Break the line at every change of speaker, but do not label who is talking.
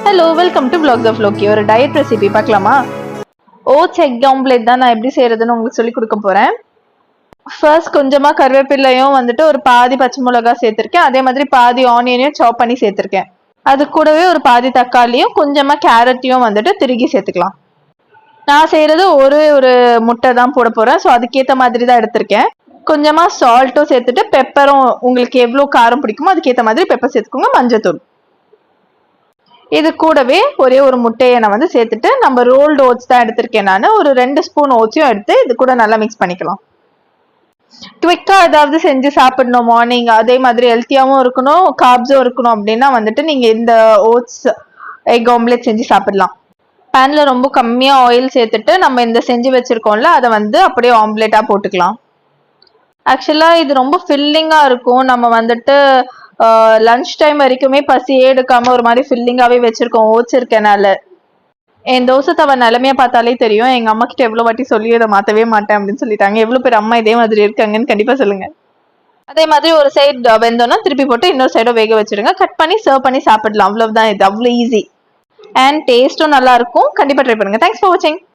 Hello, welcome to vlogs of Loki. ஒரு diet recipe பார்க்கலாமா? Oats egg omelette தான் நான் எப்படி செய்யறதுன்னு உங்களுக்கு சொல்லி கொடுக்க போறேன். ஃபர்ஸ்ட் கொஞ்சமா கருவேப்பிலையும் ஒரு பாதி பச்சை மிளகா சேர்த்திருக்கேன். அதே மாதிரி பாதி ஆனியனையும் சாப் பண்ணி சேர்த்திருக்கேன். அது கூடவே ஒரு பாதி தக்காளியும் கொஞ்சமா கேரட்டையும் திருகி சேர்த்துக்கலாம். நான் செய்யறது ஒரு முட்டை தான் போட போறேன். ஸோ அதுக்கேற்ற மாதிரி தான் எடுத்திருக்கேன். கொஞ்சமா சால்ட்டும் சேர்த்துட்டு பெப்பரும் உங்களுக்கு எவ்வளோ காரம் பிடிக்குமோ அதுக்கேற்ற மாதிரி பெப்பர் சேர்த்துக்கோங்க. மஞ்சத்தூள் இது கூடவே ஒரே ஒரு முட்டையை நான் சேர்த்துட்டு நம்ம ரோல்டு ஓட்ஸ் தான் எடுத்திருக்கேன். நான் ஒரு 2 ஸ்பூன் ஓட்ஸையும் எடுத்து இது கூட நல்லா மிக்ஸ் பண்ணிக்கலாம். குவிக்கா ஏதாவது செஞ்சு சாப்பிடணும் மார்னிங், அதே மாதிரி ஹெல்த்தியாவும் இருக்கணும் கார்ப்ஸும் இருக்கணும் அப்படின்னா நீங்க இந்த ஓட்ஸ் எக் ஆம்லேட் செஞ்சு சாப்பிடலாம். பேன்ல ரொம்ப கம்மியா ஆயில் சேர்த்துட்டு நம்ம இந்த செஞ்சு வச்சிருக்கோம்ல அதை அப்படியே ஆம்லேட்டா போட்டுக்கலாம். ஆக்சுவலா இது ரொம்ப ஃபில்லிங்கா இருக்கும். நம்ம லஞ்ச் டைம் வரைக்குமே பசியே எடுக்காம ஒரு மாதிரி ஃபில்லிங்காவே வச்சிருக்கோம் ஓட்ஸ் இருக்கனால. என் தோசை தவ நிலைமைய பார்த்தாலே தெரியும். எங்க அம்மா கிட்ட எவ்வளவு வாட்டி சொல்லி அதை மாத்தவே மாட்டேன் அப்படின்னு சொல்லிட்டாங்க. எவ்வளவு பேர் அம்மா இதே மாதிரி இருக்காங்கன்னு கண்டிப்பா சொல்லுங்க. அதே மாதிரி ஒரு சைடு வெந்தோம்னா திருப்பி போட்டு இன்னொரு சைடும் வேக வச்சிருங்க. கட் பண்ணி சர்வ் பண்ணி சாப்பிடலாம். அவ்வளவுதான், இது அவ்வளவு ஈஸி அண்ட் டேஸ்டும் நல்லா இருக்கும். கண்டிப்பா ட்ரை பண்ணுங்க. தேங்க்ஸ் ஃபார் வாட்சிங்.